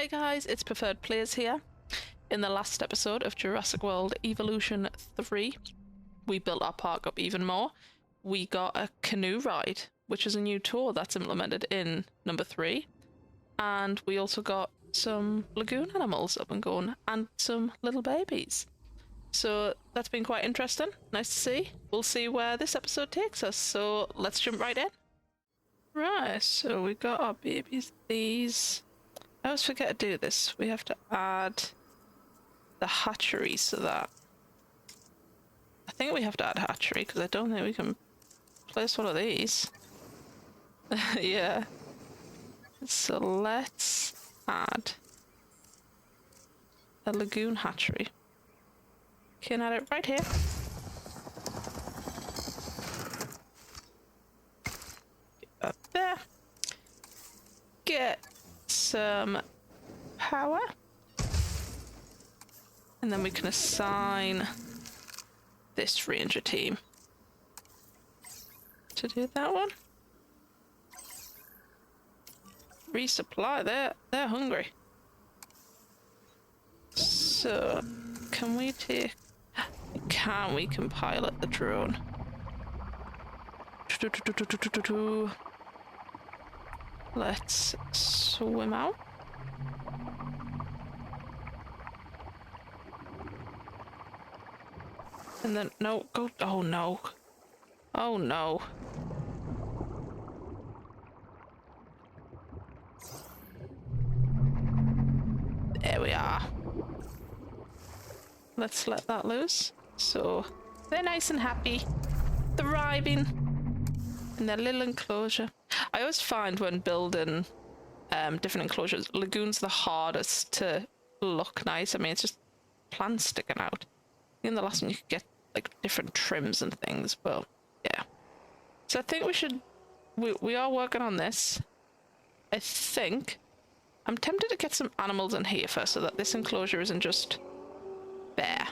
Hey guys, it's Preferred Players here. In the last episode of Jurassic World Evolution 3, we built our park up even more. We got a canoe ride, which is a new tour that's implemented in number 3. And we also got some lagoon animals up and going, and some little babies. So that's been quite interesting. Nice to see. We'll see where this episode takes us, so let's jump right in. Right, so we got our babies. These... I always forget to do this. We have to add the hatchery so that... I think we have to add hatchery because I don't think we can place one of these. Yeah. So let's add a lagoon hatchery. Can add it right here. Get that there. Get some power, and then we can assign this ranger team to do that one. Resupply, they're hungry. So can we we can pilot the drone. Let's swim out. And then, no, go, oh no. Oh no. There we are. Let's let that loose. So, they're nice and happy. Thriving in their little enclosure. I always find when building different enclosures, lagoons the hardest to look nice. I mean, it's just plants sticking out. In the last one you could get like different trims and things, but yeah. So I think we are working on this. I think I'm tempted to get some animals in here first so that this enclosure isn't just bare.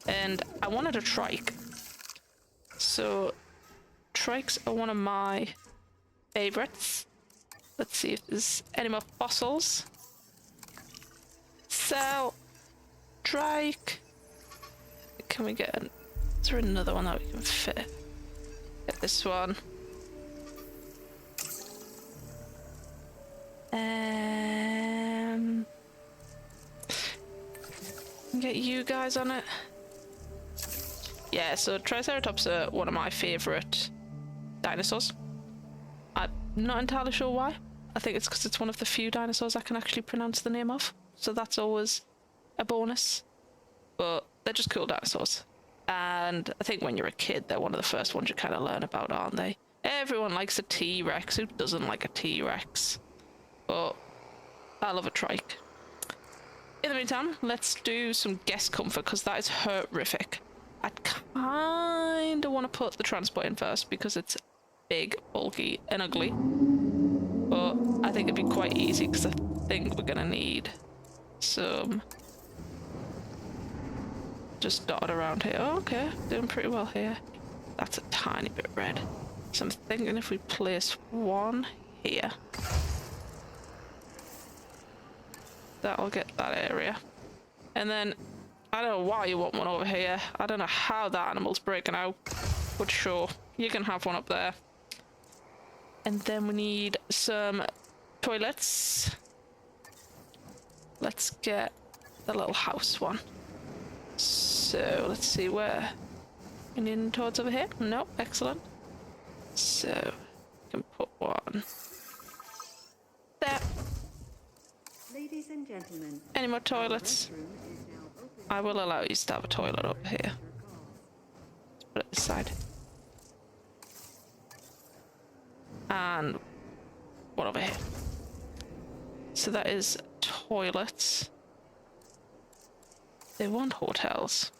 And I wanted a trike. So trikes are one of my favorites. Let's see if there's any more fossils. Sell. Trike. Can we get is there another one that we can fit? Get this one. Get you guys on it. Yeah, so Triceratops are one of my favourite dinosaurs. I'm not entirely sure why. I think it's because it's one of the few dinosaurs I can actually pronounce the name of, so that's always a bonus. But they're just cool dinosaurs. And I think when you're a kid, they're one of the first ones you kind of learn about, aren't they? Everyone likes a T-Rex. Who doesn't like a T-Rex? But I love a trike. In the meantime, let's do some guest comfort, because that is horrific. I kind of want to put the transport in first, because it's big, bulky, and ugly. But I think it'd be quite easy, because I think we're going to need some... just dotted around here. Oh, okay, doing pretty well here. That's a tiny bit red. So I'm thinking if we place one here, that'll get that area. And then, I don't know why you want one over here. I don't know how that animal's breaking out, but sure, you can have one up there. And then we need some toilets. Let's get the little house one. So let's see where. Indian towards over here? No, excellent. So we can put one there. Ladies and gentlemen, any more toilets? I will allow you to have a toilet up here. Let's put it this side. And one over here. So that is toilets. They want hotels.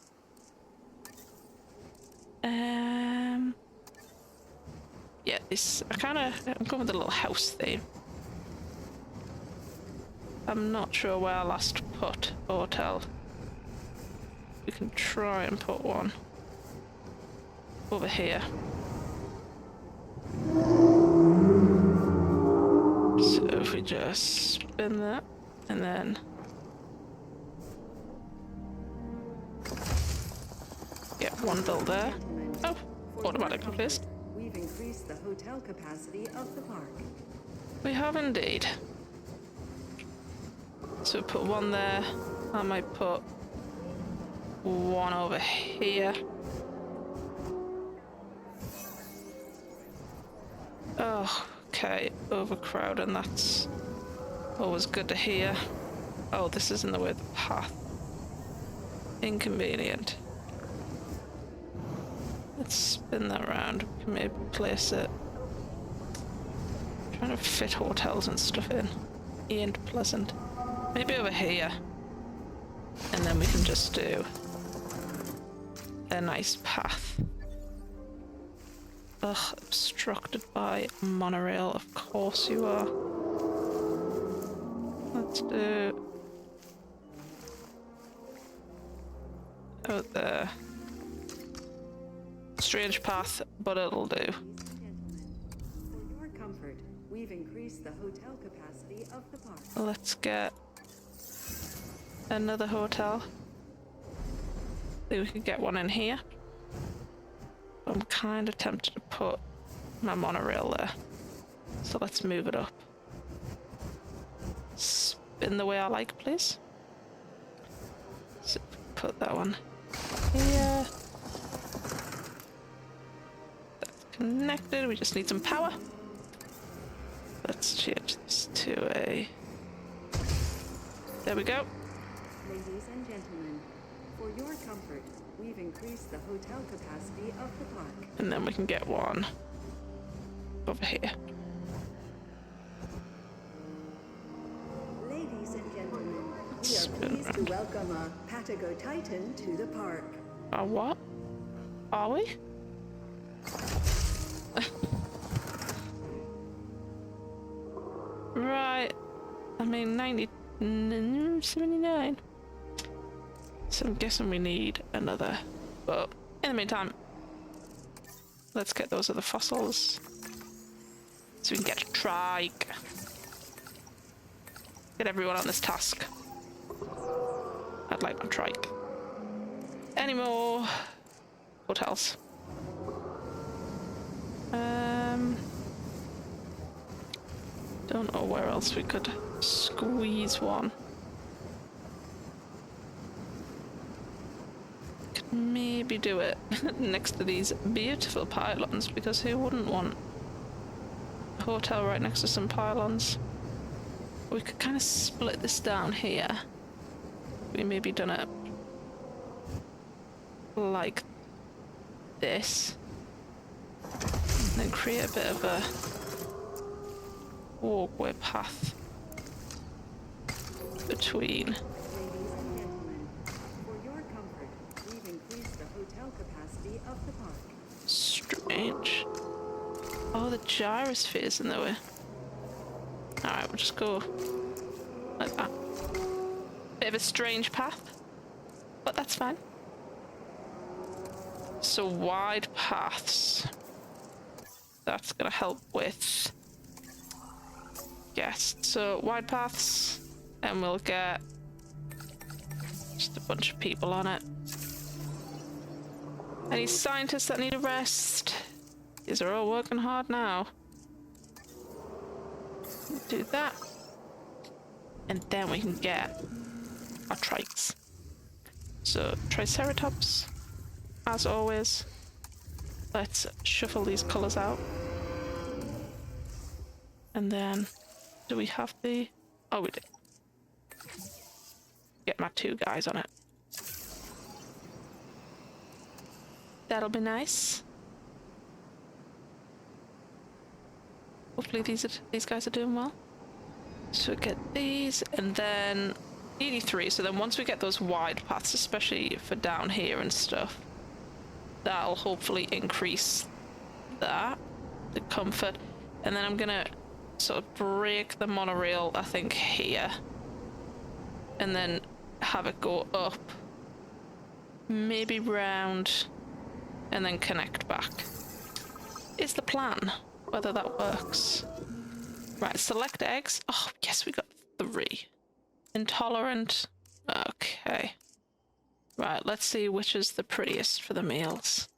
Yeah, this I'm going with the little house theme. I'm not sure where I last put a hotel. We can try and put one over here. So if we just spin that. And then get one built there. Oh, automatically placed. We've increased the hotel capacity of the park. We have indeed. So put one there. I might put one over here. Oh, okay, overcrowding, that's always good to hear. Oh, this is in the way of the path. Inconvenient. Let's spin that around. We can maybe place it. Trying to fit hotels and stuff in. Ain't pleasant. Maybe over here. And then we can just do a nice path. Ugh, obstructed by monorail. Of course you are. Let's do... out there. Strange path, but it'll do. Ladies and gentlemen, for your comfort, we've increased the hotel capacity of the park. Let's get another hotel. Think we could get one in here. I'm kind of tempted to put my monorail there. So let's move it up. Spin the way I like, please. So put that one here. That's connected. We just need some power. Let's change this to a... There we go. Ladies and gentlemen, for your comfort, we've increased the hotel capacity of the park. And then we can get one over here. Ladies and gentlemen, we are pleased to welcome a Patago Titan to the park. A what? Are we? Right. I mean, 79. So I'm guessing we need another. But in the meantime, let's get those other fossils. So we can get a trike. Get everyone on this task. I'd like my trike. Any more hotels? Don't know where else we could squeeze one. Could maybe do it next to these beautiful pylons, because who wouldn't want a hotel right next to some pylons? We could kind of split this down here. We maybe done it like this, and then create a bit of a walkway path between. Ladies and gentlemen, for your comfort, we've increased the hotel capacity of the park. Strange. Oh, the gyrosphere's in the way. Alright, we'll just go like that. Bit of a strange path, but that's fine. So wide paths. That's gonna help with guests. So wide paths, and we'll get just a bunch of people on it. Any scientists that need a rest? These are all working hard now. Do that. And then we can get our trikes. So Triceratops, as always. Let's shuffle these colours out. And then, do we have the... Oh, we did. Get my two guys on it. That'll be nice. Hopefully these guys are doing well. So get these, and then 83. So then once we get those wide paths, especially for down here and stuff, that'll hopefully increase that, the comfort. And then I'm gonna sort of break the monorail, I think, here, and then have it go up, maybe round, and then connect back. Is the plan. Whether that works. Right, select eggs. Oh, yes, we got 3. Intolerant. Okay. Right, let's see which is the prettiest for the meals.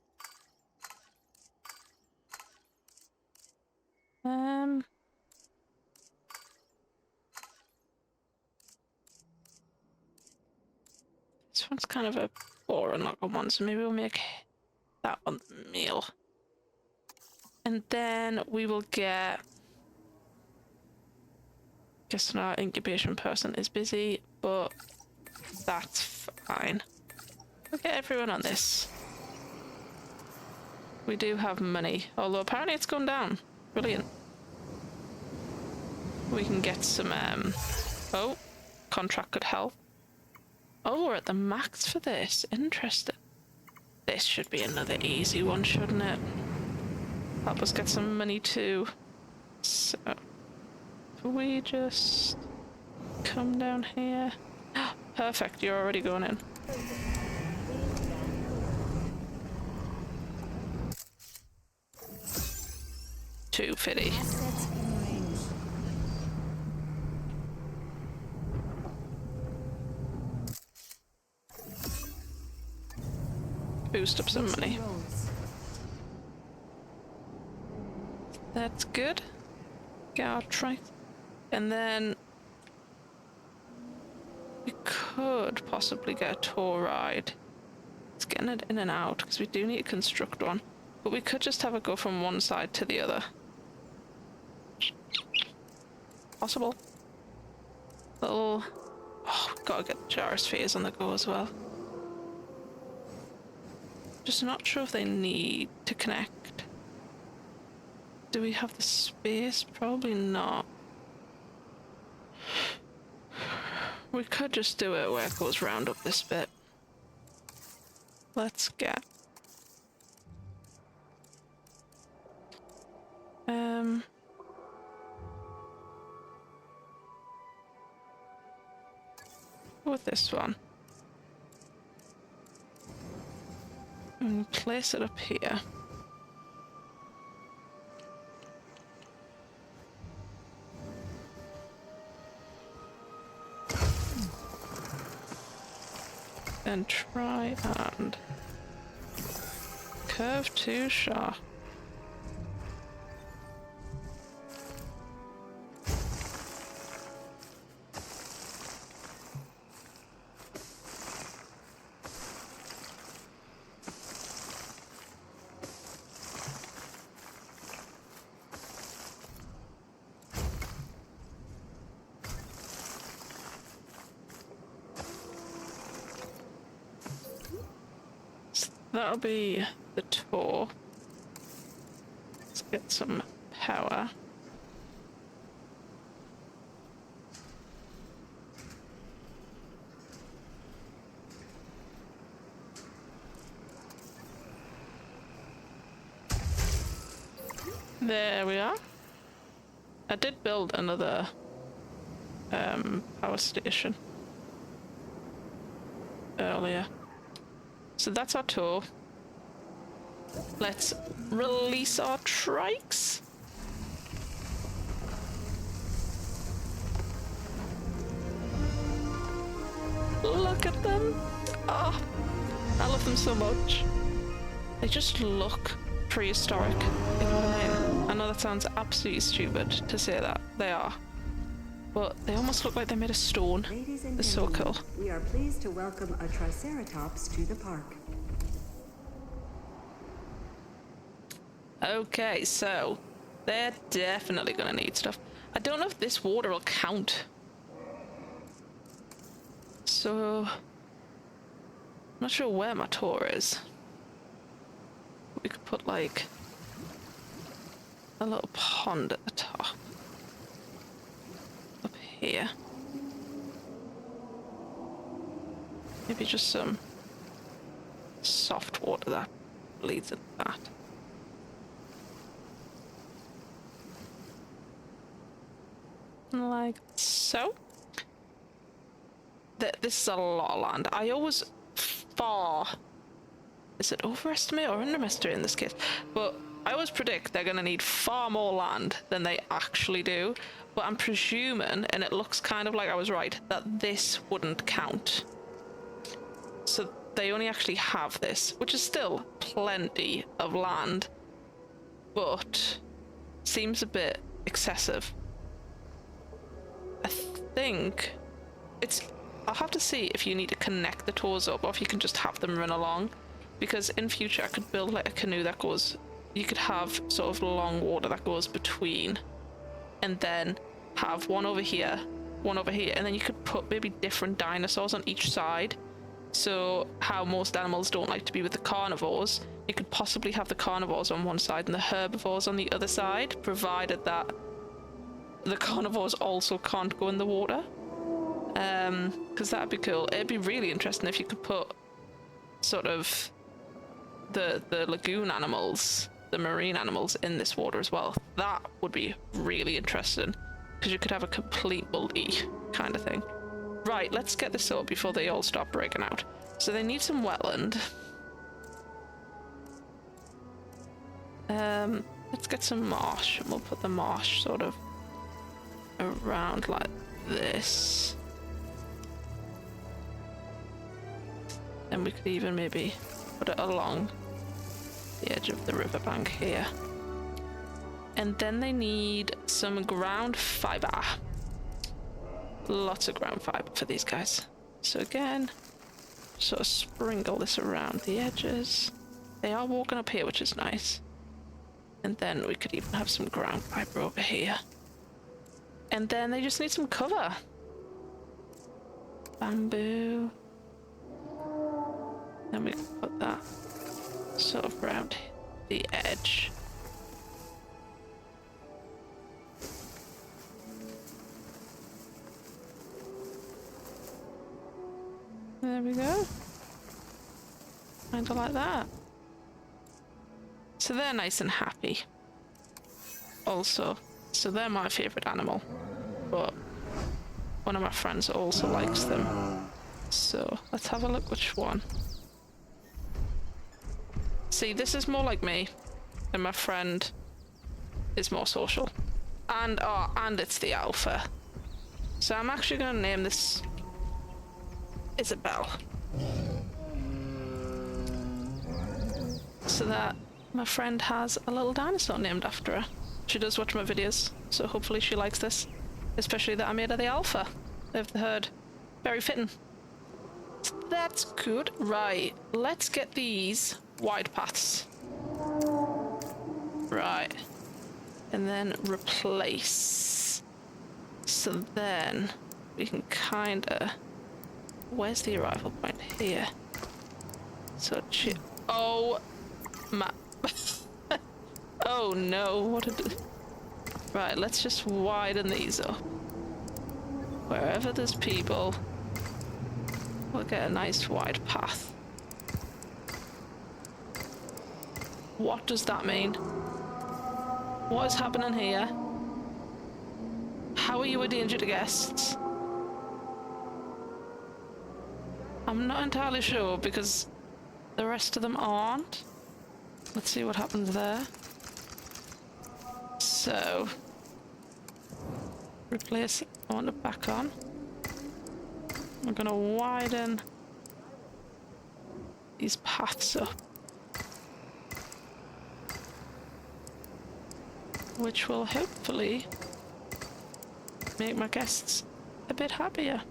This one's kind of a boring looking one, so maybe we'll make that one the meal. And then we will get... Guessing our incubation person is busy, but that's fine. We'll get everyone on this. We do have money, although apparently it's gone down. Brilliant. We can get some, oh, contract could help. Oh, we're at the max for this. Interesting. This should be another easy one, shouldn't it? Help us get some money too. So, if we just come down here. Perfect, you're already going in. $250. Assets in range. Boost up some money. Roads. That's good. Get our trike. And then we could possibly get a tour ride. It's getting it in and out because we do need to construct one. But we could just have it go from one side to the other. Possible. Little... Oh, gotta get the gyrospheres on the go as well. Just not sure if they need to connect. Do we have the space? Probably not. We could just do it where it goes round up this bit. Let's get... with this one. And place it up here. And try and curve too sharp. That'll be the tour. Let's get some power. There we are. I did build another power station earlier. So that's our tour. Let's release our trikes. Look at them. Oh, I love them so much. They just look prehistoric. You know what I mean? I know that sounds absolutely stupid to say that. They are. But they almost look like they're made of stone. Ladies and They're so gentlemen, cool. we are pleased to welcome a Triceratops to the park. Okay, so they're definitely gonna need stuff. I don't know if this water will count. So, I'm not sure where my tour is. We could put like a little pond at the top. Up here. Maybe just some soft water that leads into that. Like so. This is a lot of land. I always is it overestimate or underestimate in this case? But I always predict they're going to need far more land than they actually do, but I'm presuming, and it looks kind of like I was right, that this wouldn't count. So they only actually have this, which is still plenty of land, but seems a bit excessive. I think it's... I'll have to see if you need to connect the tours up or if you can just have them run along, because in future I could build like a canoe that goes... You could have sort of long water that goes between, and then have one over here, and then you could put maybe different dinosaurs on each side. So how most animals don't like to be with the carnivores, you could possibly have the carnivores on one side and the herbivores on the other side, provided that the carnivores also can't go in the water. Because that'd be cool. It'd be really interesting if you could put sort of the lagoon animals, the marine animals in this water as well. That would be really interesting, because you could have a complete multi kind of thing. Right, let's get this up before they all start breaking out. So they need some wetland. Let's get some marsh, and we'll put the marsh sort of around like this. And we could even maybe put it along the edge of the riverbank here. And then they need some ground fiber. Lots of ground fiber for these guys. So again, sort of sprinkle this around the edges. They are walking up here, which is nice. And then we could even have some ground fiber over here. And then they just need some cover. Bamboo. Then we can put that sort of around the edge. There we go. Kinda like that. So they're nice and happy. Also, so they're my favourite animal, but one of my friends also likes them. So let's have a look which one. See, this is more like me, and my friend is more social. And it's the alpha. So I'm actually gonna name this Isabel. So that my friend has a little dinosaur named after her. She does watch my videos, so hopefully she likes this. Especially that I made her the alpha of the herd. Very fitting. So that's good. Right, let's get these wide paths. Right. And then replace. So then we can kinda... Where's the arrival point? Here. So oh my... Oh no, what a... Right, let's just widen these up. Wherever there's people, we'll get a nice wide path. What does that mean? What is happening here? How are you a danger to guests? I'm not entirely sure because the rest of them aren't. Let's see what happens there. So, replace, I want it back on. I'm gonna widen these paths up, which will hopefully make my guests a bit happier.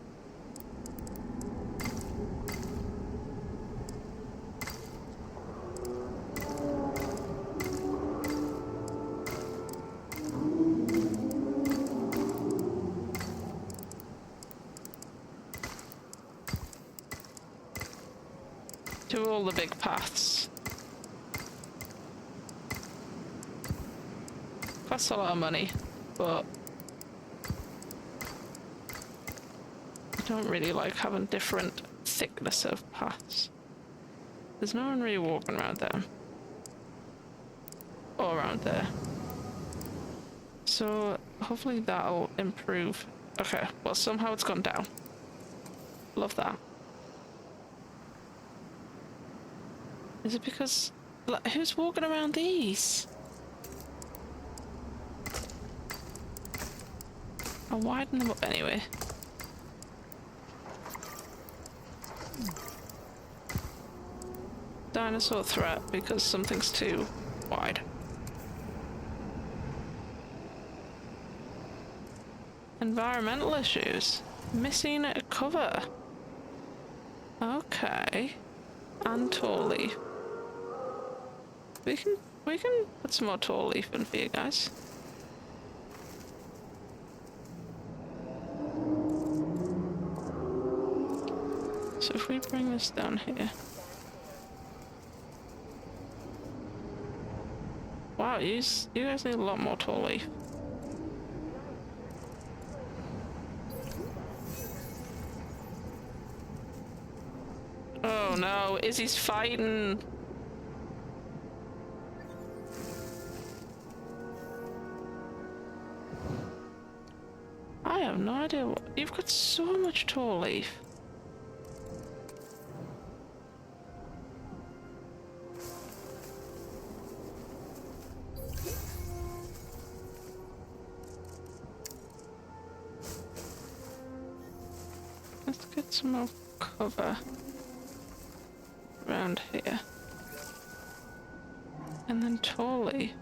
To all the big paths. Costs a lot of money, but I don't really like having different thickness of paths. There's no one really walking around there. Or around there. So hopefully that'll improve. Okay, well somehow it's gone down. Love that. Is it because... Like, who's walking around these? I'll widen them up anyway. Dinosaur threat because something's too wide. Environmental issues. Missing a cover. Okay. And tall leaf. We can put some more tall leaf in for you guys. So if we bring this down here. Wow, you guys need a lot more tall leaf. Oh no, Izzy's fighting. I have no idea what. You've got so much tall leaf. Let's get some more cover around here. And then tall leaf.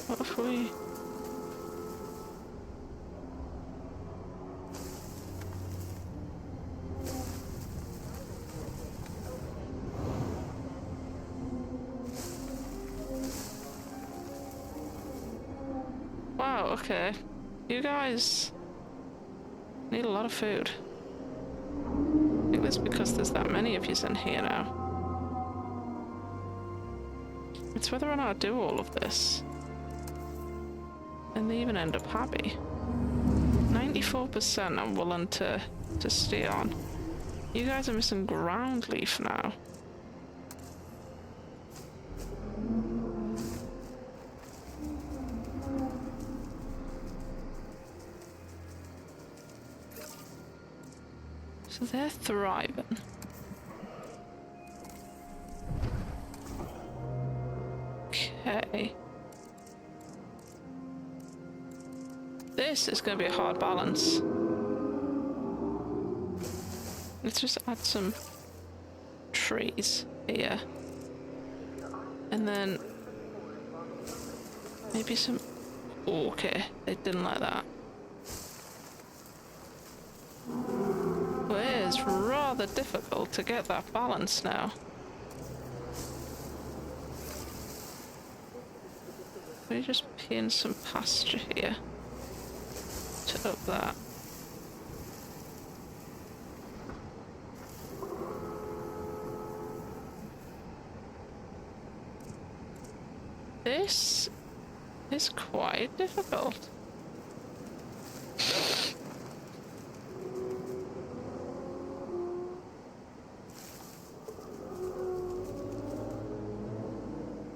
What if we... Wow, okay. You guys need a lot of food. I think that's because there's that many of you in here now. It's whether or not I do all of this. And they even end up happy. 94% I'm willing to stay on. You guys are missing ground leaf now. So they're thriving. Okay. This is going to be a hard balance. Let's just add some trees here. And then maybe some... Oh, okay, they didn't like that. Well, it is rather difficult to get that balance now. We just pin some pasture here to up that. This is quite difficult.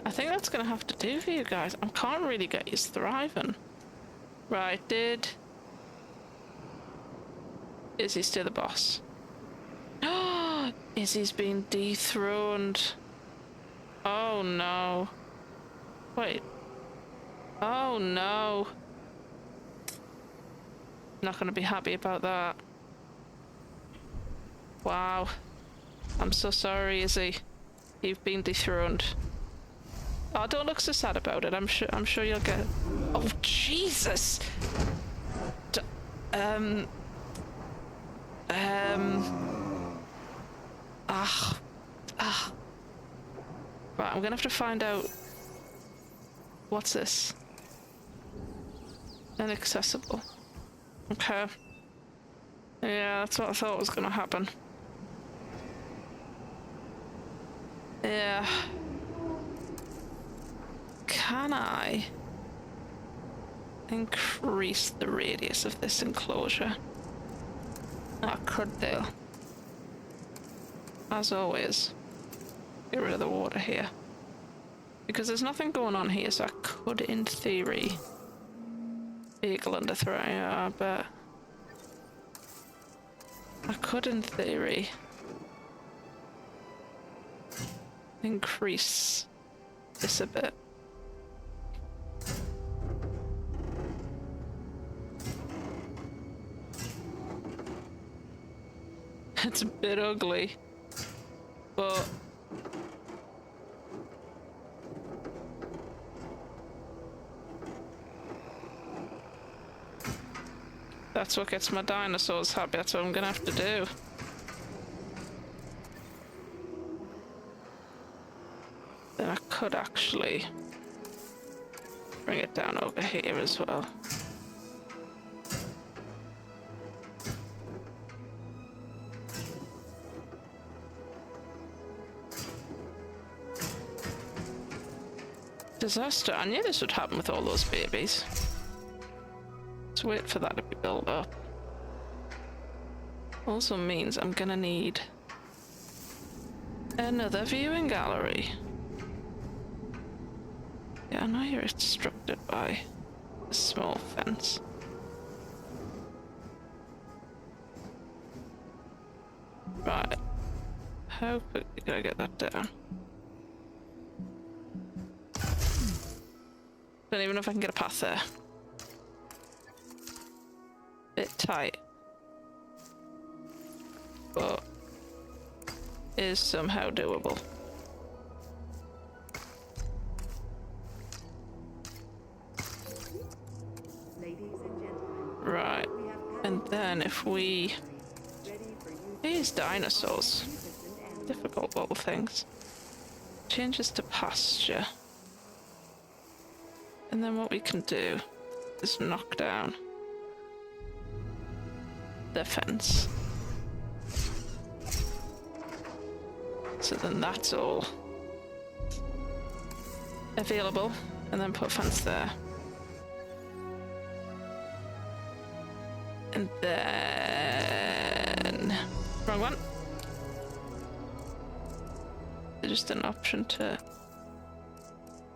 I think that's gonna have to do for you guys. I can't really get you thriving. Right, Izzy still the boss? Izzy's been dethroned. Oh no. Wait. Oh no. Not gonna be happy about that. Wow. I'm so sorry, Izzy. You've been dethroned. Oh, don't look so sad about it. I'm sure you'll get... Oh, Jesus! Right, I'm gonna have to find out... What's this? Inaccessible. Okay. Yeah, that's what I thought was gonna happen. Yeah. Can I increase the radius of this enclosure? I could do. As always, get rid of the water here. Because there's nothing going on here, so I could, in theory, vehicle under threat, yeah, but I could, in theory, increase this a bit. It's a bit ugly, but that's what gets my dinosaurs happy. That's what I'm gonna have to do. Then I could actually bring it down over here as well. Disaster. I knew this would happen with all those babies. Let's wait for that to be built up. Also means I'm gonna need another viewing gallery. Yeah, I know you're obstructed by a small fence. Right. How quickly can I get that down? Don't even know if I can get a path there. Bit tight. But is somehow doable. Ladies and gentlemen, Right. we have And then if we... ready for you These dinosaurs. citizen and Difficult little things. Changes to pasture. And then what we can do is knock down the fence. So then that's all available, and then put a fence there. And then... Wrong one. There's just an option to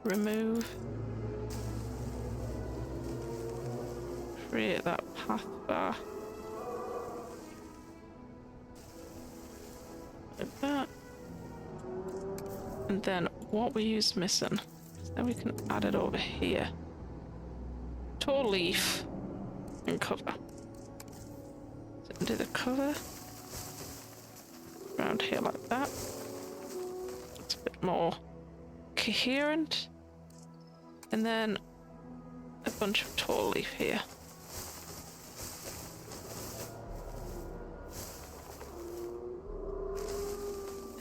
remove. Create that path bar. Like that. And then what we use missing. Then we can add it over here. Tall leaf and cover. So do the cover around here like that. It's a bit more coherent. And then a bunch of tall leaf here.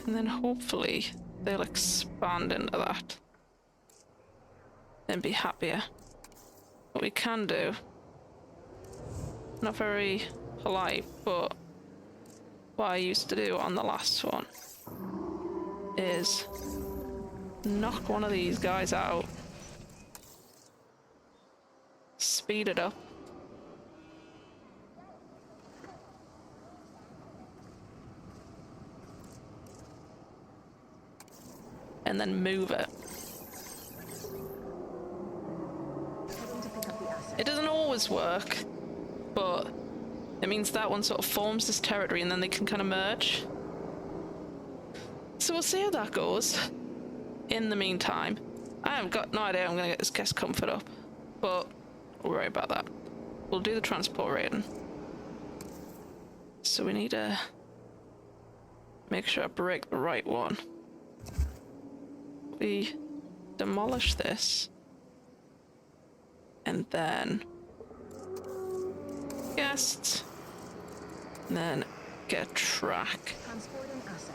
And then hopefully they'll expand into that and be happier. What we can do, not very polite, but what I used to do on the last one is knock one of these guys out, speed it up, and then move it. It doesn't always work, but it means that one sort of forms this territory and then they can kind of merge. So we'll see how that goes. In the meantime, I have got no idea how I'm going to get this guest comfort up, but we'll worry about that. We'll do the transport rating. So we need to make sure I break the right one. We demolish this, and then guests, and then get a track, Transport an asset.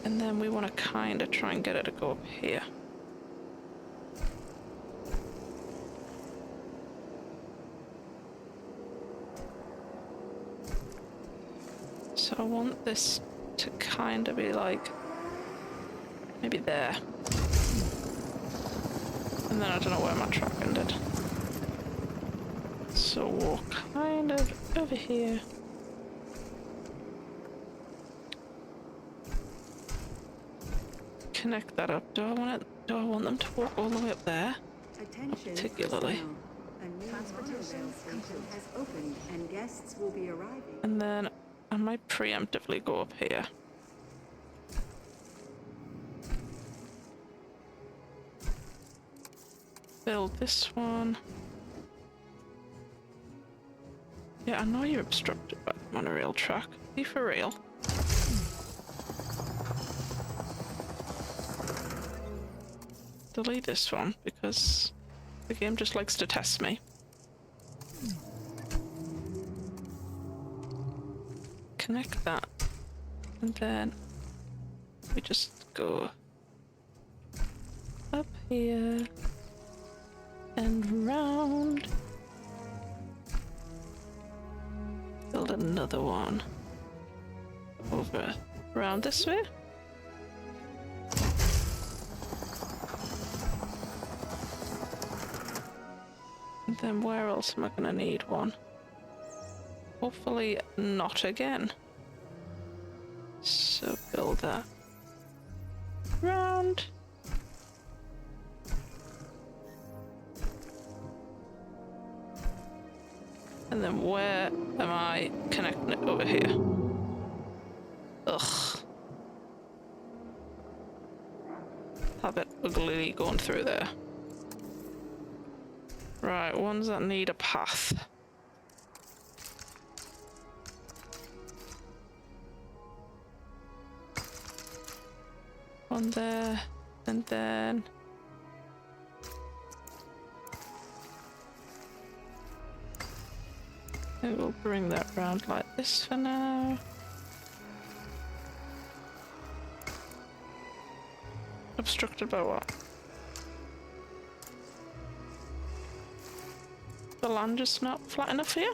and then we want to kind of try and get it to go up here. So I want this to kind of be like maybe there. And then I don't know where my track ended. So we'll kind of over here. Connect that up. Do I want them to walk all the way up there? attention Particularly. personnel. A new monorail station has opened and guests will be arriving. And then I might preemptively go up here. Build this one. Yeah, I know you're obstructed by the monorail track. Be for real. delete this one because the game just likes to test me. Connect that. And then we just go up here and round. Build another one over around this way. And then where else am I gonna need one? Hopefully not again. So build that round. And then where am I connecting it over here? Ugh. Have it uglily going through there. Right, ones that need a path. One there, and then I will bring that round like this for now. Obstructed by what? The land just not flat enough here?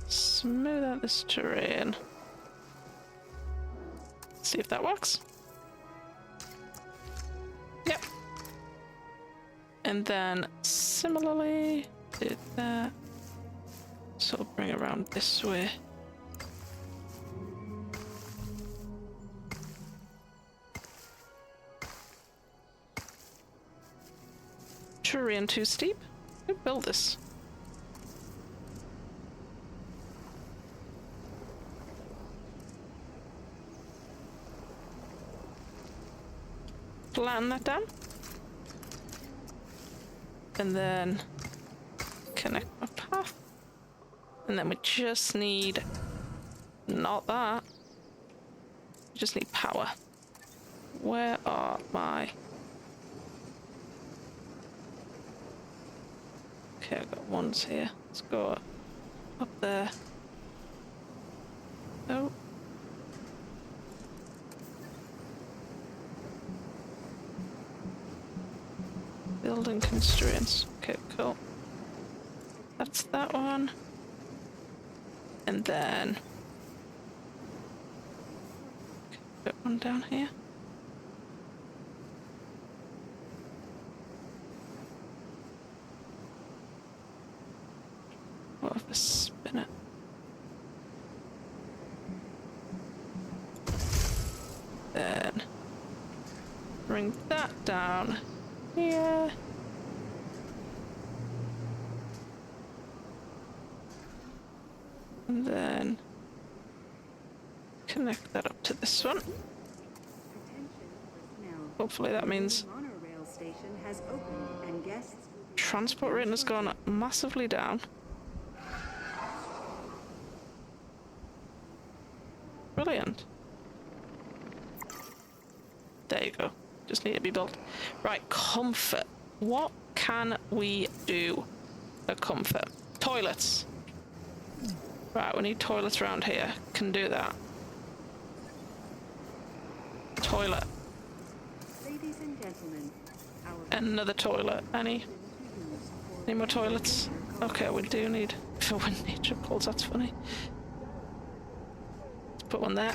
Smooth out this terrain. See if that works. Yep. And then similarly did that. So bring it around this way. Terrain too steep? Who built this? Flatten that down. And then connect my path. And then we just need, not that, we just need power. Where are my... Okay, I've got ones here. Let's go up there. Oh. Building constraints. Okay, cool. That's that one. And then put one down here. What if I spin it? Then bring that down here. And then connect that up to this one. Hopefully that means Monorail station has opened and guests transport rate has gone massively down. Brilliant. There you go. Just need to be built. Right, comfort. What can we do for comfort? Toilets. Right, we need toilets around here. Can do that. Toilet. Ladies and gentlemen, Another toilet. Any more toilets? Okay, we do need for when nature calls. That's funny. Let's put one there.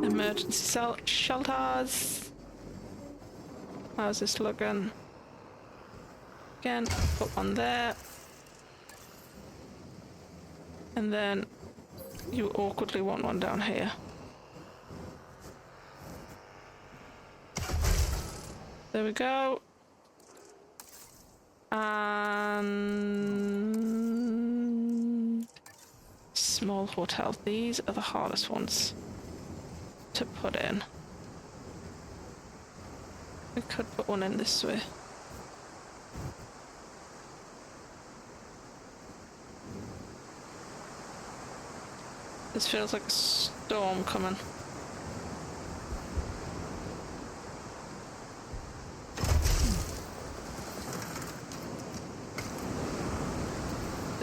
Emergency shelters. How's this looking? Again, put one there. And then you awkwardly want one down here. There we go. And small hotel. These are the hardest ones to put in. We could put one in this way. This feels like a storm coming.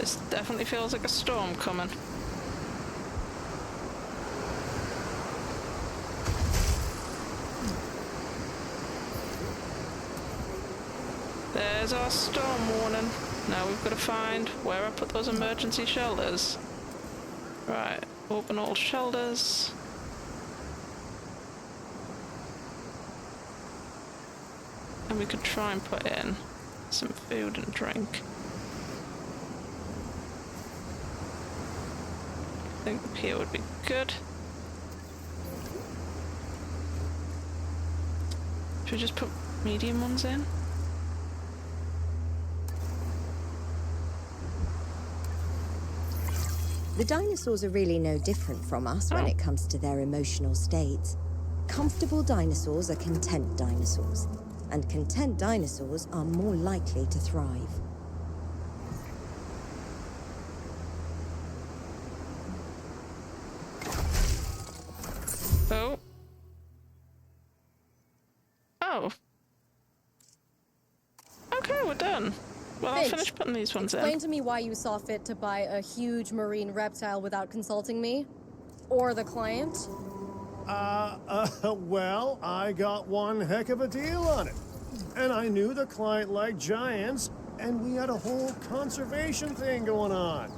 This definitely feels like a storm coming. There's our storm warning. Now we've got to find where I put those emergency shelters. Right, open all shelters. And we could try and put in some food and drink. I think up here would be good. Should we just put medium ones in? The dinosaurs are really no different from us when it comes to their emotional states. Comfortable dinosaurs are content dinosaurs, and content dinosaurs are more likely to thrive. Oh. Oh. Okay, we're done. Well, I'll Finch, finish putting these ones explain in. to me why you saw fit to buy a huge marine reptile without consulting me? Or the client? Well, I got one heck of a deal on it. And I knew the client liked giants, and we had a whole conservation thing going on.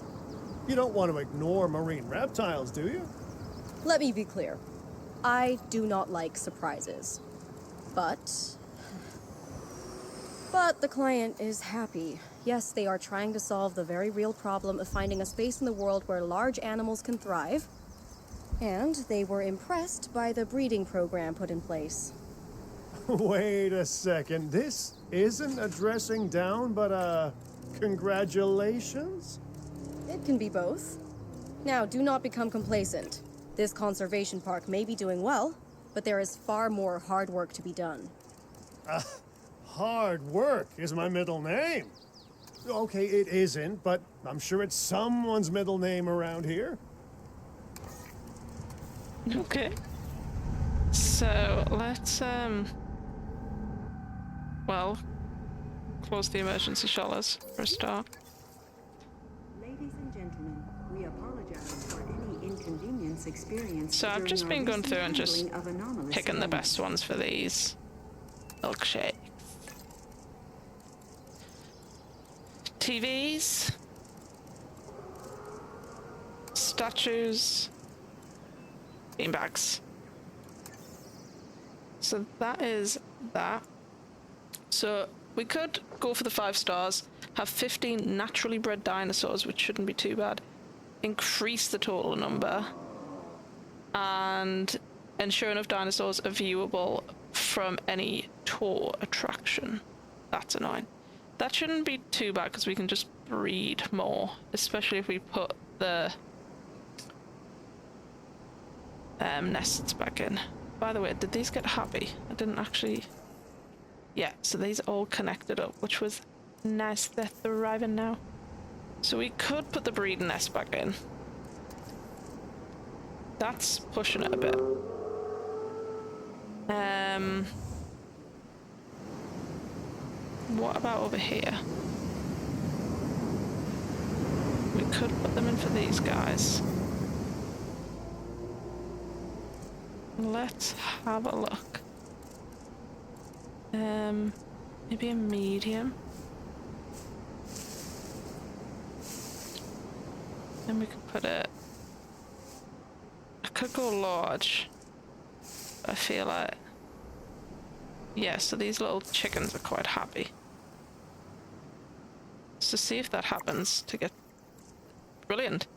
You don't want to ignore marine reptiles, do you? Let me be clear. I do not like surprises. But the client is happy. Yes, they are trying to solve the very real problem of finding a space in the world where large animals can thrive. And they were impressed by the breeding program put in place. Wait a second. This isn't a dressing down, but congratulations? It can be both. Now, do not become complacent. This conservation park may be doing well, but there is far more hard work to be done. Hard work is my middle name. Okay, it isn't, but I'm sure it's someone's middle name around here. Okay. So, let's, well, close the emergency shelters for a start. Ladies and gentlemen, we apologize for any inconvenience experienced. So I've just been going through and just picking the best ones for these milkshakes. TVs, statues, beanbags. So that is that. So we could go for the 5 stars, have 15 naturally bred dinosaurs, which shouldn't be too bad, increase the total number, and ensure enough dinosaurs are viewable from any tour attraction. That's annoying. That shouldn't be too bad because we can just breed more, especially if we put the nests back in. By the way, did these get happy? I didn't actually... Yeah, so these all connected up, which was nice. They're thriving now. So we could put the breeding nest back in. That's pushing it a bit. What about over here? We could put them in for these guys. Let's have a look. Maybe a medium. Then we could put it... I could go large. I feel like... Yeah, so these little chickens are quite happy. So see if that happens to get... Brilliant.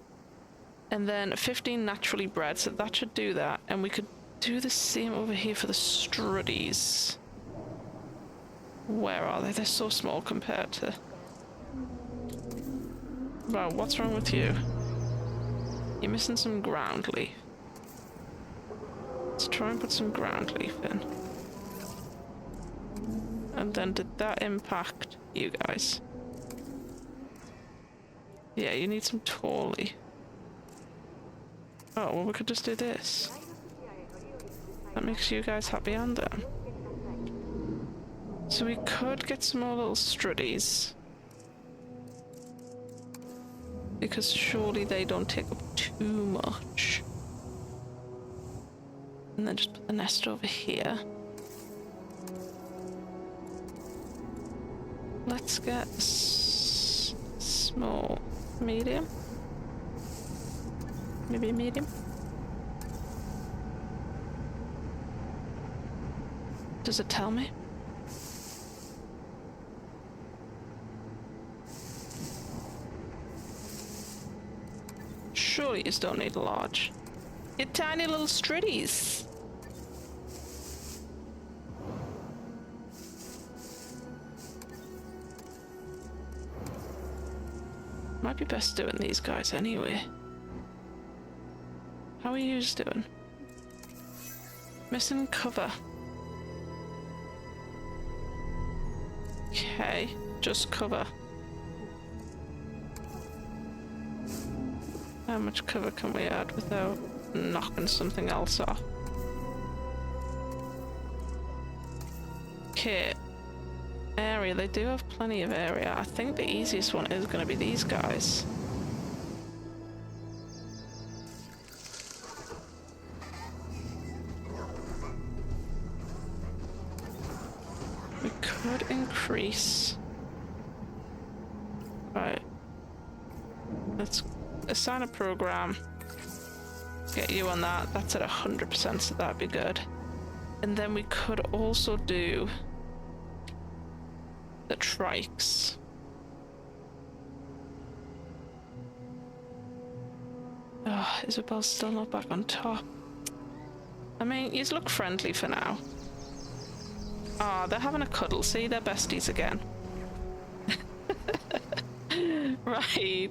And then 15 naturally bred, so that should do that. And we could do the same over here for the struddies. Where are they? They're so small compared to... Wow, what's wrong with you? You're missing some ground leaf. Let's try and put some ground leaf in. And then did that impact you guys? Yeah, you need some tall leaf. Oh, well we could just do this. That makes you guys happy and them. So we could get some more little struddies. Because surely they don't take up too much. And then just put the nest over here. Let's get small, medium. Maybe medium. Does it tell me? Surely you don't need a large. You tiny little stritties. Might be best doing these guys anyway. How are you doing? Missing cover. Okay, just cover. How much cover can we add without knocking something else off? Okay. Area, they do have plenty of area. I think the easiest one is going to be these guys. We could increase. Right. Let's assign a program. Get you on that. That's at 100%, so that'd be good. And then we could also do the trikes. Oh, Isabel's still not back on top. I mean, you look friendly for now. Ah, oh, they're having a cuddle. See, they're besties again. Right.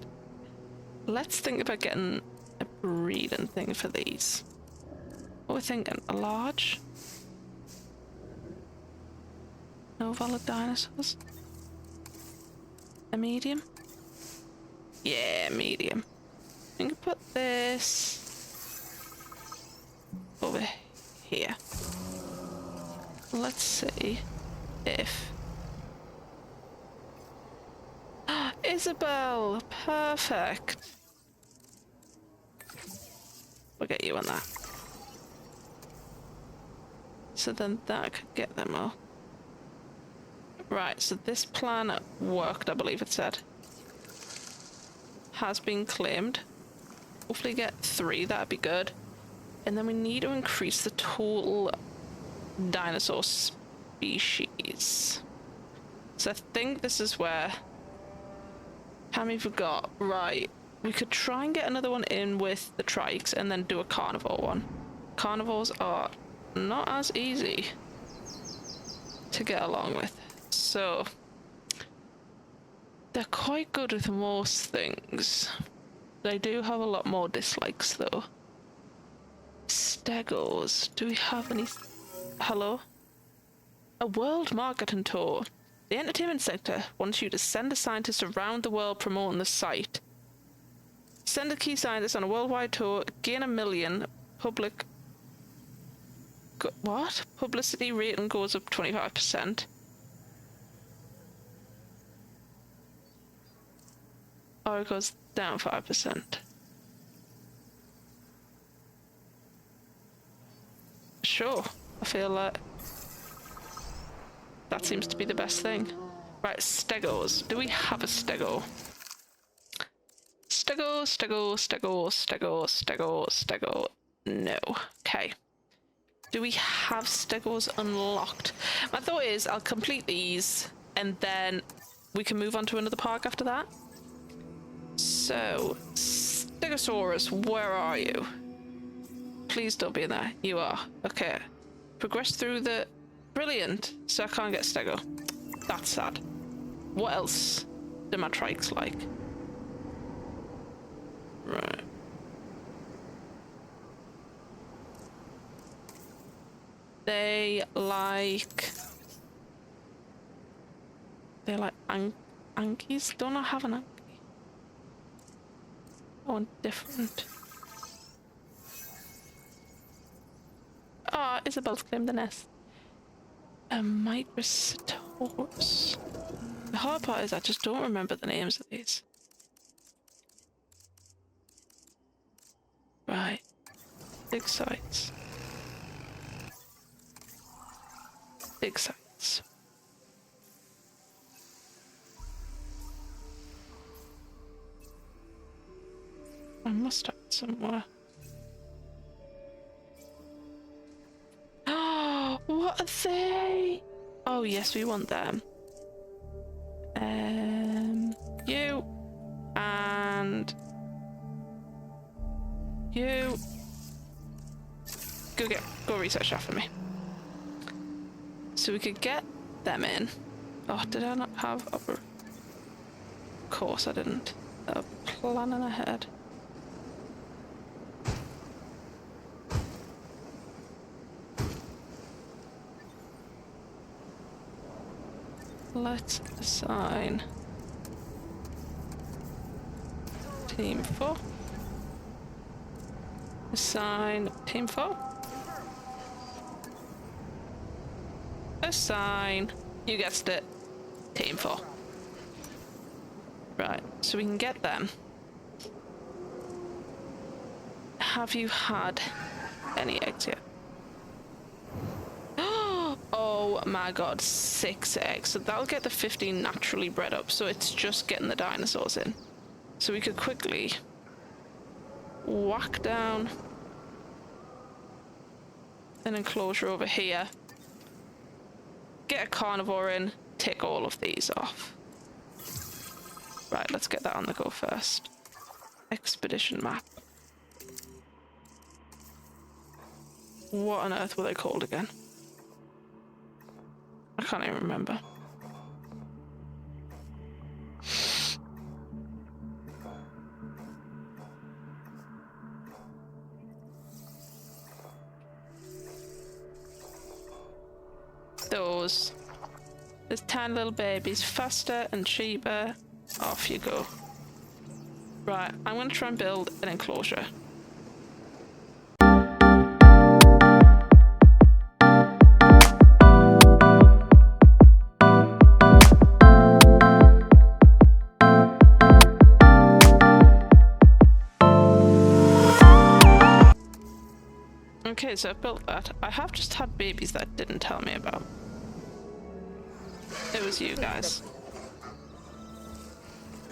Let's think about getting a breeding thing for these. What we're thinking, a large? No valid dinosaurs? A medium? Yeah, medium. We can put this over here. Let's see if... Isabel! Perfect! We'll get you on that. So then that could get them all. Right, so this plan worked, I believe it said. Has been claimed. Hopefully get 3, that'd be good. And then we need to increase the total dinosaur species. So I think this is where... How many have we got? Right, we could try and get another one in with the trikes and then do a carnivore one. Carnivores are not as easy to get along with. So, they're quite good with most things. They do have a lot more dislikes though. Stegos, do we have any... Hello? A world marketing tour. The entertainment sector wants you to send a scientist around the world promoting the site. Send a key scientist on a worldwide tour, gain 1 million, public... What? Publicity rating goes up 25%. Or it goes down 5%. Sure, I feel like that seems to be the best thing. Right, stegos. Do we have a stego? Stego, stego, stego, stego, stego, stego. No. Okay. Do we have stegos unlocked? My thought is I'll complete these and then we can move on to another park after that. So, Stegosaurus, where are you? Please don't be in there. You are. Okay. Progress through the... Brilliant. So I can't get stego. That's sad. What else do my trikes like? Right. They like Ankies. Don't I have an Anki? I want different. Ah, Isabel's claimed the nest. A Microsaurus. The hard part is I just don't remember the names of these. Right. Big sites. Big sites. I must have it somewhere. Oh, what are they? Oh yes, we want them. You and you. Go research that for me. So we could get them in. Oh, did I not have upper? Of course I didn't. Planning ahead. Let's assign Team 4. Assign Team 4. Assign, you guessed it, Team 4. Right, so we can get them. Have you had any eggs yet? Oh my god, 6 eggs. So that'll get the 15 naturally bred up. So it's just getting the dinosaurs in. So we could quickly whack down an enclosure over here. Get a carnivore in, take all of these off. Right, let's get that on the go first. Expedition map. What on earth were they called again? I can't even remember. Those tiny little babies, faster and cheaper. Off you go. Right, I'm gonna try and build an enclosure. Okay, so I've built that. I have just had babies that it didn't tell me about. It was you guys.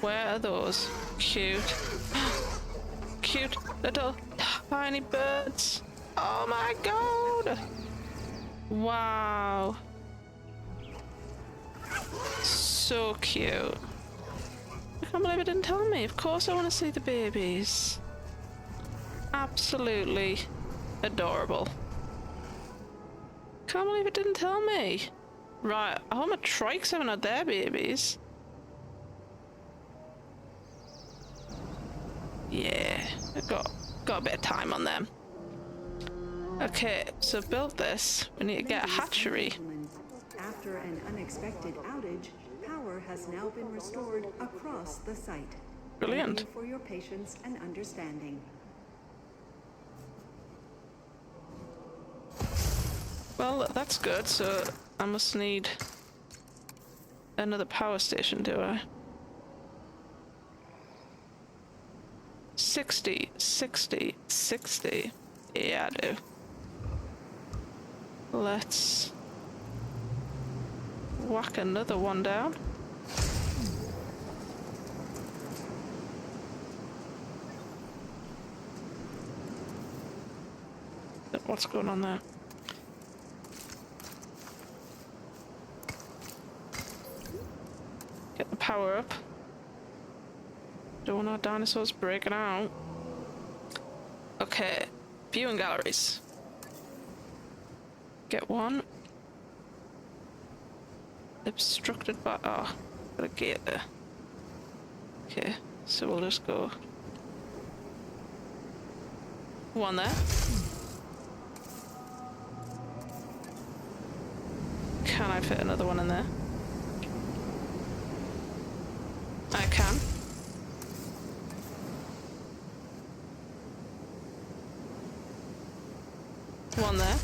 Where are those? Cute. Cute little tiny birds. Oh my god! Wow. So cute. I can't believe it didn't tell me. Of course I want to see the babies. Absolutely adorable. Can't believe it didn't tell me. Right, I hope my trikes haven't had their babies. Yeah, I've got a bit of time on them. Okay, so build this. We need to get a hatchery. After an unexpected outage, power has now been restored across the site. Brilliant. Thank you for your patience and understanding. Well, that's good, so I must need another power station, do I? 60, 60, 60. Yeah, I do. Let's whack another one down. What's going on there? Get the power up. Don't want our dinosaurs breaking out. Okay, viewing galleries. Get one. Obstructed by... oh, got a gate there. Okay, so we'll just go... one there. Can I fit another one in there? I can. One there.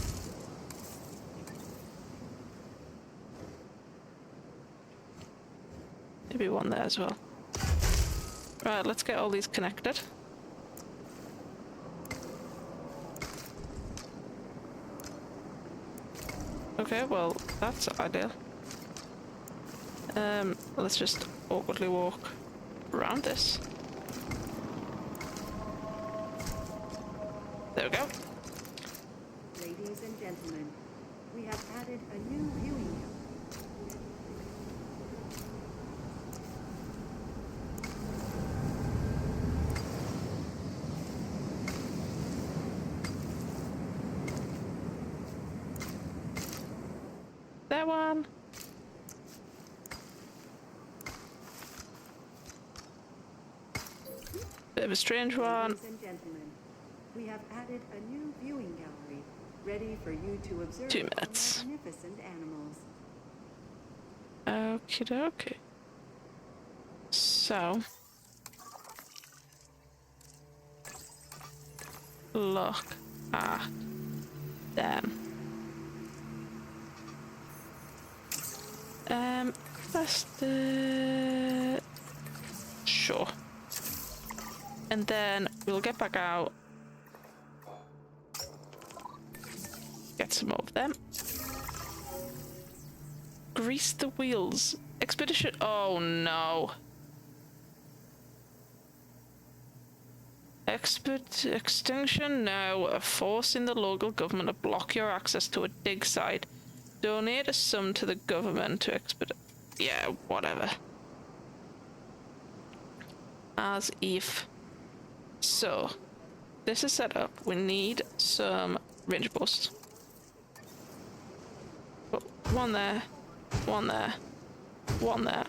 Maybe one there as well. Right, let's get all these connected. Okay, well, that's ideal. Let's just awkwardly walk around this. There we go. Ladies and gentlemen, we have added a new viewing gallery. That one. Bit of a strange one. Ladies and gentlemen, we have added a new viewing gallery, ready for you to observe 2 our minutes. magnificent animals. Okie dokie. So. Look at them. That's the... Sure. And then we'll get back out. Get some more of them. Grease the wheels. Expedition... Oh no. Extinction? No. Forcing the local government to block your access to a dig site. Donate a sum to the government to expedite. Yeah, whatever. As if. So, this is set up. We need some range posts. Put one there, one there, one there.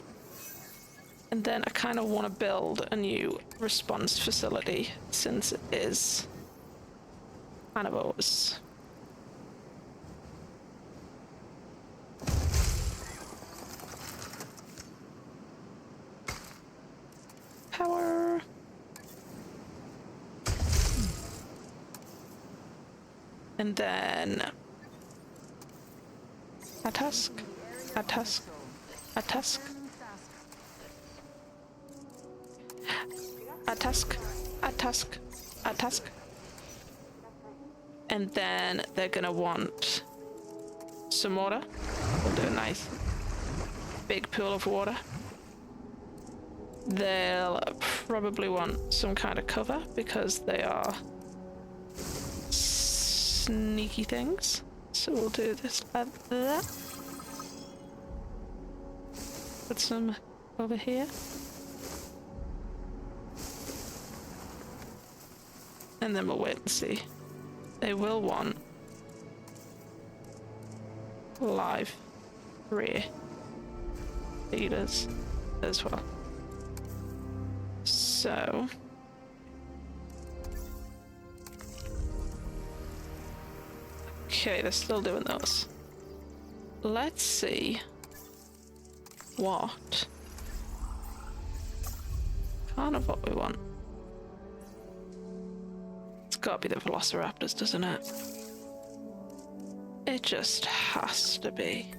And then I kind of want to build a new response facility since it is kind of ours. Power. And then a tusk, a tusk, a tusk, a tusk, a tusk, a tusk. And then they're gonna want some water. We'll do a nice big pool of water. They'll probably want some kind of cover because they are sneaky things. So we'll do this like that. Put some over here. And then we'll wait and see. They will want live rear feeders as well. So okay, they're still doing those. Let's see what kind of what we want. It's gotta be the velociraptors, doesn't it? It just has to be.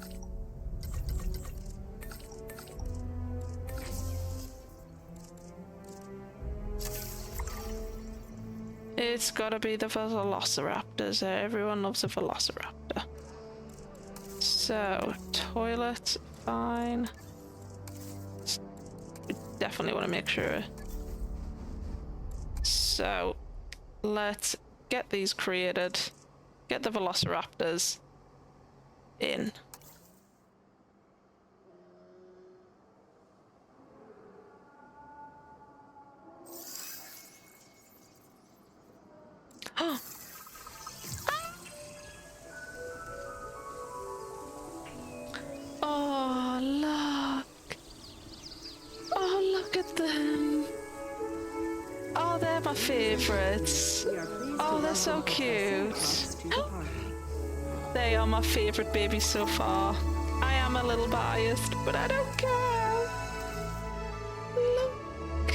It's gotta be the velociraptors. Everyone loves a velociraptor. So, toilet, fine. We definitely want to make sure. So, let's get these created. Get the velociraptors in. Oh, look. Oh, look at them. Oh, they're my favorites. Oh, they're so cute. They are my favorite babies so far. I am a little biased, but I don't care. Look.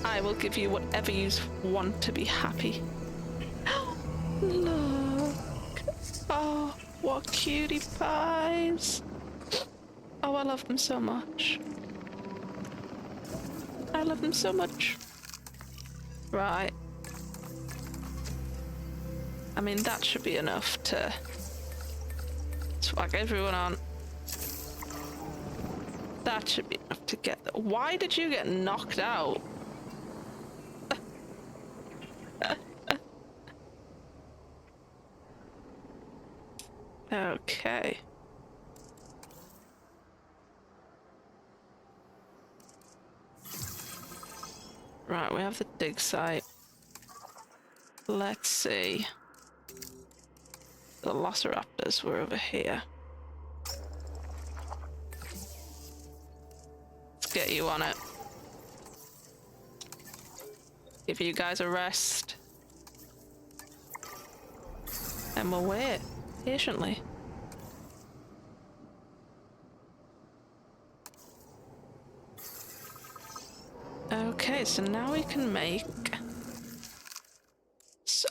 I will give you whatever you want to be happy. Look. Oh, what cutie pies. Oh, I love them so much. I love them so much. Right. I mean, that should be enough to Swag everyone on. That should be enough to get them. Why did you get knocked out? Okay. Right, we have the dig site. Let's see. The velociraptors were over here. Let's get you on it. Give you guys a rest. And we'll wait patiently. Okay, so now we can make...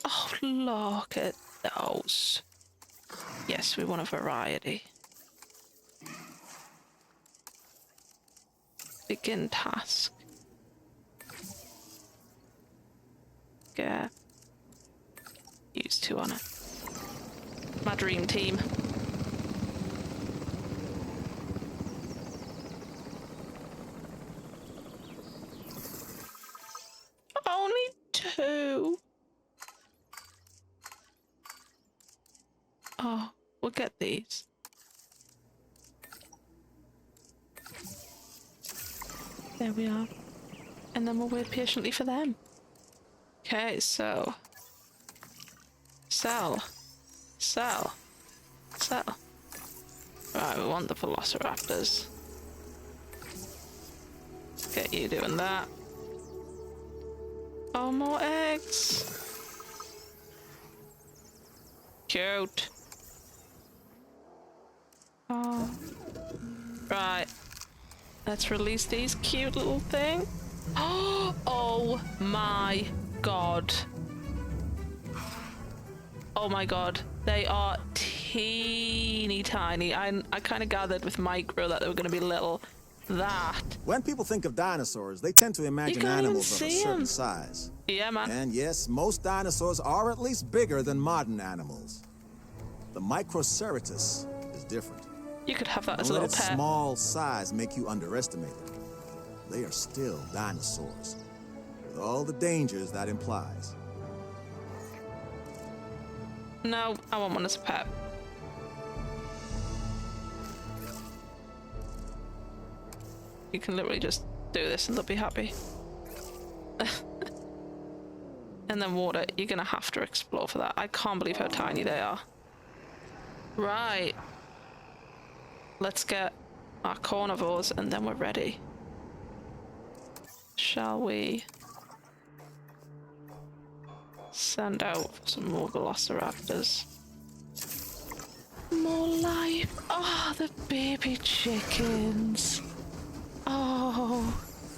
Oh, look at those. Yes, we want a variety. Begin task. Get... Use 2 on it. My dream team. Only 2. Oh, we'll get these. There we are. And then we'll wait patiently for them. Okay, so... Sell. Sell. Sell. Right, we want the velociraptors. Get you doing that. Oh, more eggs. Cute. Oh. Right. Let's release these cute little things. Oh my god. Oh my god. They are teeny tiny. I kind of gathered with micro that they were going to be little. That. When people think of dinosaurs, they tend to imagine can't even animals of a see certain 'em. size. Yeah, man. And yes, most dinosaurs are at least bigger than modern animals. The Microceratus is different. You could have that as a Don't let little its pet. small size make you underestimate it. They are still dinosaurs, with all the dangers that implies. No, I want one as a pet. You can literally just do this and they'll be happy. And then water, you're gonna have to explore for that. I can't believe how tiny they are. Right. Let's get our carnivores and then we're ready. Shall we send out some more velociraptors? More life. Oh, the baby chickens. Oh.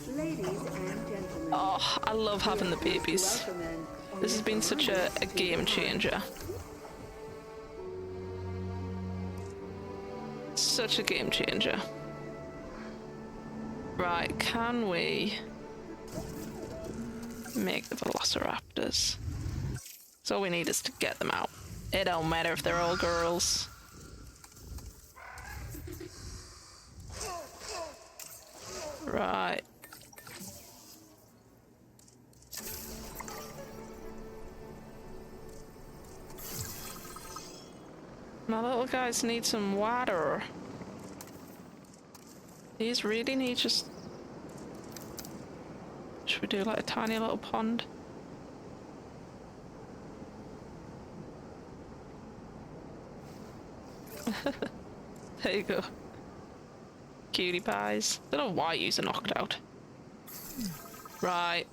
Ladies and gentlemen. Oh, I love having the babies. Welcome in. This has been such a game changer. Such a game changer. Right, can we make the velociraptors? So all we need is to get them out. It don't matter if they're all girls. Right. My little guys need some water. These really need just... Should we do like a tiny little pond? There you go. Cutie pies. Don't know why you're knocked out. Right.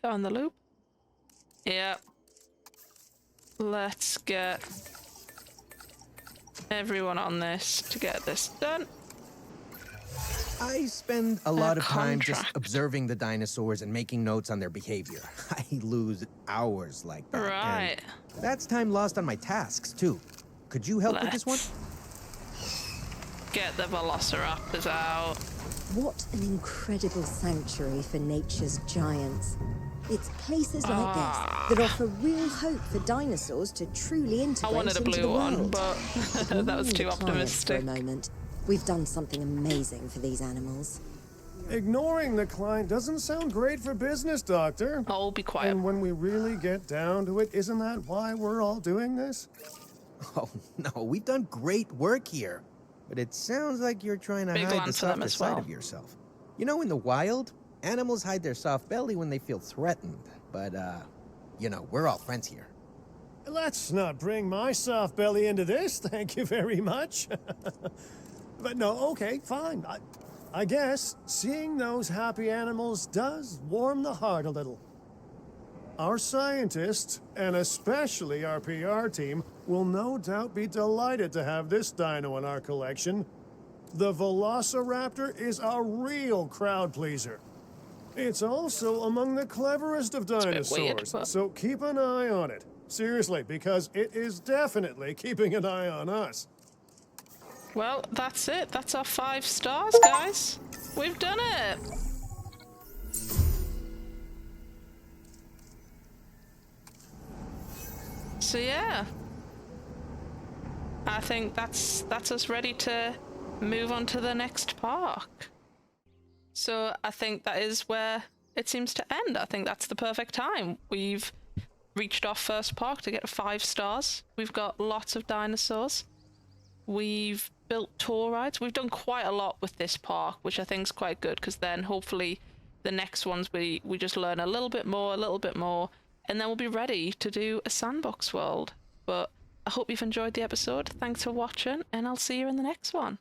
On the loop. Yep. Let's get everyone on this to get this done. I spend a lot of time just contract. observing the dinosaurs and making notes on their behavior. I lose hours like that. Right. And that's time lost on my tasks, too. Could you help with this one? Get the velociraptors out. What an incredible sanctuary for nature's giants. It's places like this that offer real hope for dinosaurs to truly I integrate wanted a into the blue one, world. but that was Ignoring too the clients optimistic. For a moment, we've done something amazing for these animals. Ignoring the client doesn't sound great for business, Doctor. I'll be quiet. And when we really get down to it, isn't that why we're all doing this? Oh, no, we've done great work here. But it sounds like you're trying to Big hide land the for them softer as side well. of yourself. You know, in the wild, animals hide their soft belly when they feel threatened. But, you know, we're all friends here. Let's not bring my soft belly into this, thank you very much. But no, okay, fine. I guess seeing those happy animals does warm the heart a little. Our scientists, and especially our PR team, will no doubt be delighted to have this dino in our collection. The Velociraptor is a real crowd pleaser. It's also among the cleverest of a bit dinosaurs, weird, but- so keep an eye on it. Seriously, because it is definitely keeping an eye on us. Well, that's it. That's our 5 stars, guys. We've done it. So yeah, I think that's us ready to move on to the next park. So I think that is where it seems to end. I think that's the perfect time. We've reached our first park to get 5 stars. We've got lots of dinosaurs. We've built tour rides. We've done quite a lot with this park, which I think is quite good, because then hopefully the next ones we just learn a little bit more, and then we'll be ready to do a sandbox world. But I hope you've enjoyed the episode. Thanks for watching, and I'll see you in the next one.